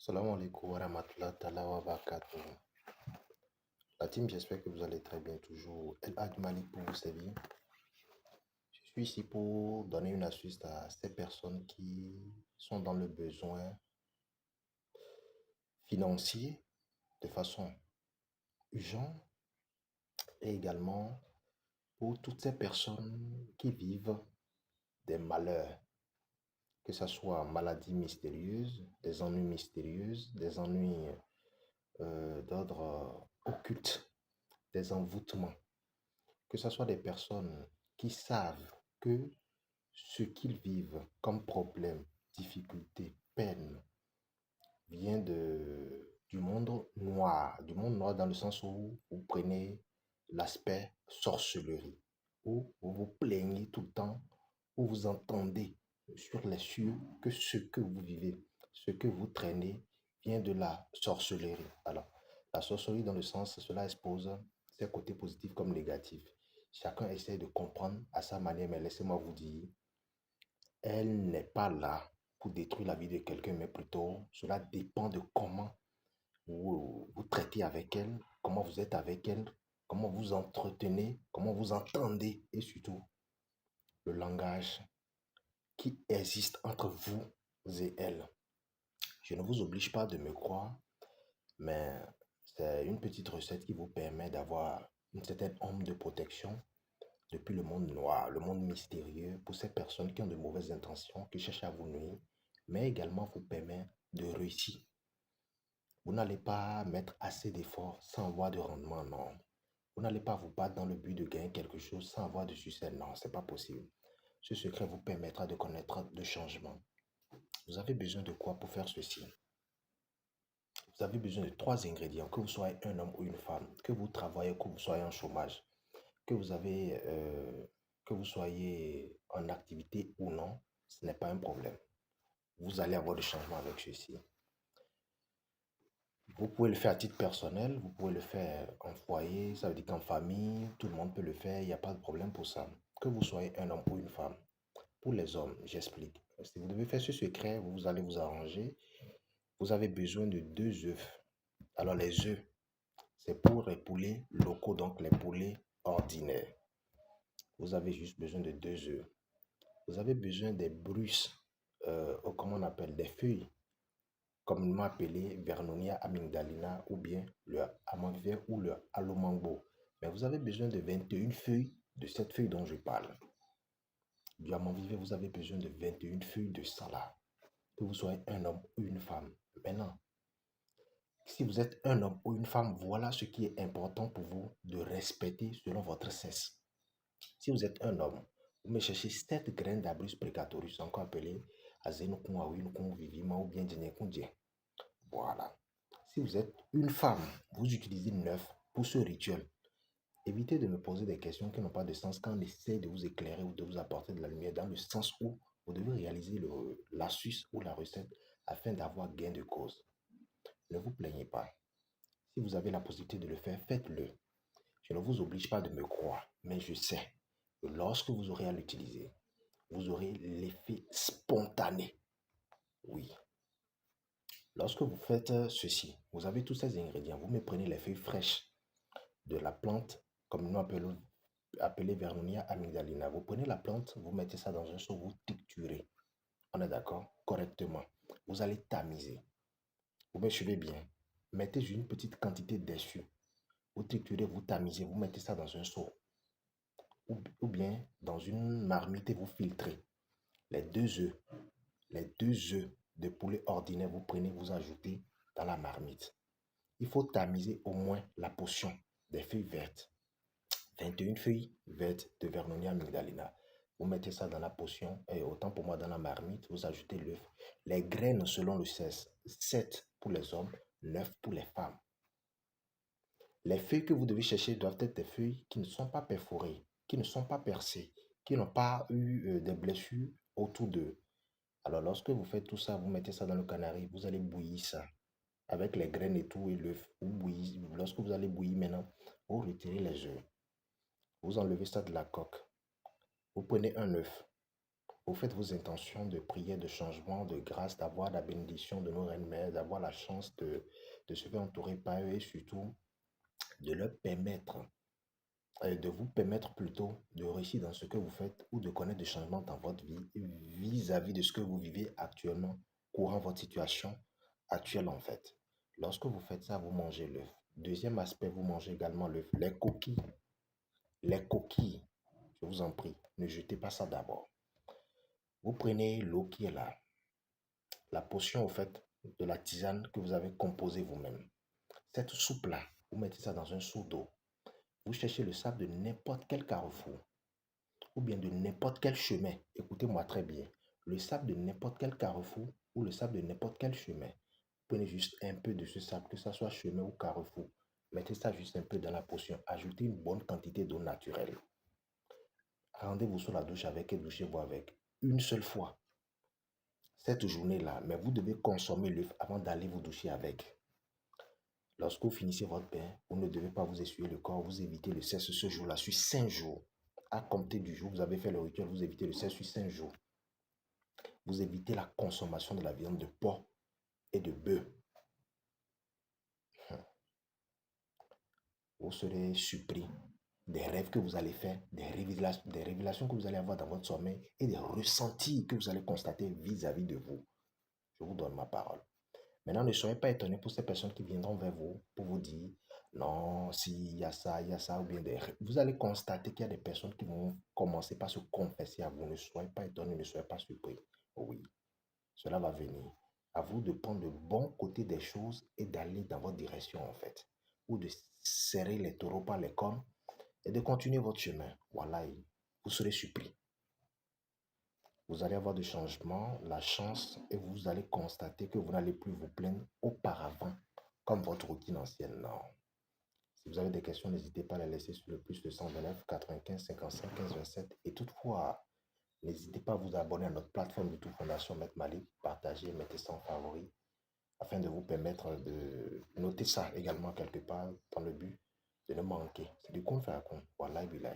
Salam alaikum wa rahmatullahi ta'ala wa barakatuh. La team, j'espère que vous allez très bien toujours. El Hadj Malik pour vous servir. Je suis ici pour donner une astuce à ces personnes qui sont dans le besoin financier de façon urgente et également pour toutes ces personnes qui vivent des malheurs, que ce soit maladies mystérieuses, des ennuis d'ordre occulte, des envoûtements. Que ce soit des personnes qui savent que ce qu'ils vivent comme problème, difficulté, peine, vient du monde noir dans le sens où vous prenez l'aspect sorcellerie, où vous vous plaignez tout le temps, où vous entendez sur les cieux que ce que vous vivez, ce que vous traînez vient de la sorcellerie. Alors, la sorcellerie dans le sens, cela expose ses côtés positifs comme négatifs. Chacun essaie de comprendre à sa manière, mais laissez-moi vous dire, elle n'est pas là pour détruire la vie de quelqu'un, mais plutôt cela dépend de comment vous traitez avec elle, comment vous êtes avec elle, comment vous entretenez, comment vous entendez et surtout le langage qui existe entre vous et elle. Je ne vous oblige pas de me croire, mais c'est une petite recette qui vous permet d'avoir une certaine ombre de protection depuis le monde noir, le monde mystérieux, pour ces personnes qui ont de mauvaises intentions, qui cherchent à vous nuire, mais également vous permet de réussir. Vous n'allez pas mettre assez d'efforts sans avoir de rendement, non. Vous n'allez pas vous battre dans le but de gagner quelque chose sans avoir de succès, non, c'est pas possible. Ce secret vous permettra de connaître de changements. Vous avez besoin de quoi pour faire ceci? Vous avez besoin de trois ingrédients, que vous soyez un homme ou une femme, que vous travaillez, que vous soyez en chômage, que vous avez, que vous soyez en activité ou non, ce n'est pas un problème. Vous allez avoir des changements avec ceci. Vous pouvez le faire à titre personnel, vous pouvez le faire en foyer, ça veut dire qu'en famille, tout le monde peut le faire, il n'y a pas de problème pour ça. Que vous soyez un homme ou une femme. Pour les hommes, j'explique. Si vous devez faire ce secret, vous allez vous arranger. Vous avez besoin de deux œufs. Alors les œufs, c'est pour les poulets locaux, donc les poulets ordinaires. Vous avez juste besoin de deux œufs. Vous avez besoin des brusses, comment on appelle, des feuilles, communément appelées Vernonia amygdalina ou bien le amande ou le alomango. Mais vous avez besoin de 21 feuilles de cette feuille dont je parle. Du amande vous avez besoin de 21 feuilles de ça, que vous soyez un homme ou une femme. Maintenant, si vous êtes un homme ou une femme, voilà ce qui est important pour vous de respecter selon votre sexe. Si vous êtes un homme, vous me cherchez 7 graines d'Abrus precatorus, encore appelé Azenokun Awinokun Vivima ou bien Djenekundien. Voilà. Si vous êtes une femme, vous utilisez 9 pour ce rituel. Évitez de me poser des questions qui n'ont pas de sens quand on essaie de vous éclairer ou de vous apporter de la lumière dans le sens où vous devez réaliser l'astuce ou la recette afin d'avoir gain de cause. Ne vous plaignez pas. Si vous avez la possibilité de le faire, faites-le. Je ne vous oblige pas de me croire, mais je sais que lorsque vous aurez à l'utiliser, vous aurez l'effet spontané. Oui. Lorsque vous faites ceci, vous avez tous ces ingrédients. Vous me prenez les feuilles fraîches de la plante, comme nous appelée Vernonia amygdalina. Vous prenez la plante, vous mettez ça dans un seau, vous triturez. On est d'accord? Correctement. Vous allez tamiser. Vous me suivez bien. Mettez une petite quantité dessus. Vous triturez, vous tamisez, vous mettez ça dans un seau ou bien dans une marmite et vous filtrez. Les deux œufs, les deux œufs de poulet ordinaire, vous prenez, vous ajoutez dans la marmite. Il faut tamiser au moins la portion des feuilles vertes. 21 feuilles vertes de Vernonia amygdalina. Vous mettez ça dans la potion, et autant pour moi dans la marmite, vous ajoutez l'œuf. Les graines selon le sexe, 7 pour les hommes, 9 pour les femmes. Les feuilles que vous devez chercher doivent être des feuilles qui ne sont pas perforées, qui ne sont pas percées, qui n'ont pas eu des blessures autour d'eux. Alors lorsque vous faites tout ça, vous mettez ça dans le canari, vous allez bouillir ça avec les graines et tout et l'œuf. Lorsque vous allez bouillir maintenant, vous retirez les œufs. Vous enlevez ça de la coque. Vous prenez un œuf. Vous faites vos intentions de prière, de changement, de grâce, d'avoir la bénédiction de nos reines mères, d'avoir la chance de se faire entourer par eux et surtout de leur permettre, de vous permettre plutôt de réussir dans ce que vous faites ou de connaître des changements dans votre vie vis-à-vis de ce que vous vivez actuellement, courant votre situation actuelle en fait. Lorsque vous faites ça, vous mangez l'œuf. Deuxième aspect, vous mangez également l'œuf. Les coquilles. Les coquilles, je vous en prie, ne jetez pas ça d'abord. Vous prenez l'eau qui est là, la potion au fait de la tisane que vous avez composée vous-même. Cette soupe-là, vous mettez ça dans un seau d'eau. Vous cherchez le sable de n'importe quel carrefour ou bien de n'importe quel chemin. Écoutez-moi très bien. Le sable de n'importe quel carrefour ou le sable de n'importe quel chemin. Prenez juste un peu de ce sable, que ce soit chemin ou carrefour. Mettez ça juste un peu dans la potion. Ajoutez une bonne quantité d'eau naturelle. Rendez-vous sur la douche avec et douchez-vous avec. Une seule fois. Cette journée-là, mais vous devez consommer l'œuf avant d'aller vous doucher avec. Lorsque vous finissez votre bain, vous ne devez pas vous essuyer le corps, vous évitez le cesse ce jour-là sur 5 jours. À compter du jour où vous avez fait le rituel, vous évitez le cesse sur 5 jours. Vous évitez la consommation de la viande de porc et de bœuf. Vous serez surpris des rêves que vous allez faire, des révélations que vous allez avoir dans votre sommeil et des ressentis que vous allez constater vis-à-vis de vous. Je vous donne ma parole. Maintenant, ne soyez pas étonnés pour ces personnes qui viendront vers vous pour vous dire, non, s'il y a ça, ou bien des... Vous allez constater qu'il y a des personnes qui vont commencer par se confesser à vous. Ne soyez pas étonnés, ne soyez pas surpris. Oui, cela va venir. À vous de prendre le bon côté des choses et d'aller dans votre direction, en fait. Ou de serrer les taureaux par les cornes et de continuer votre chemin. Voilà, vous serez surpris. Vous allez avoir des changements, la chance, et vous allez constater que vous n'allez plus vous plaindre auparavant, comme votre routine ancienne. Non. Si vous avez des questions, n'hésitez pas à les laisser sur le plus de 129 95 55 15 27. Et toutefois, n'hésitez pas à vous abonner à notre plateforme YouTube Fondation Maître Malik, partagez, mettez ça en favori, afin de vous permettre de noter ça également quelque part dans le but de ne manquer. C'est du compte fait à compte. Voilà, bilan.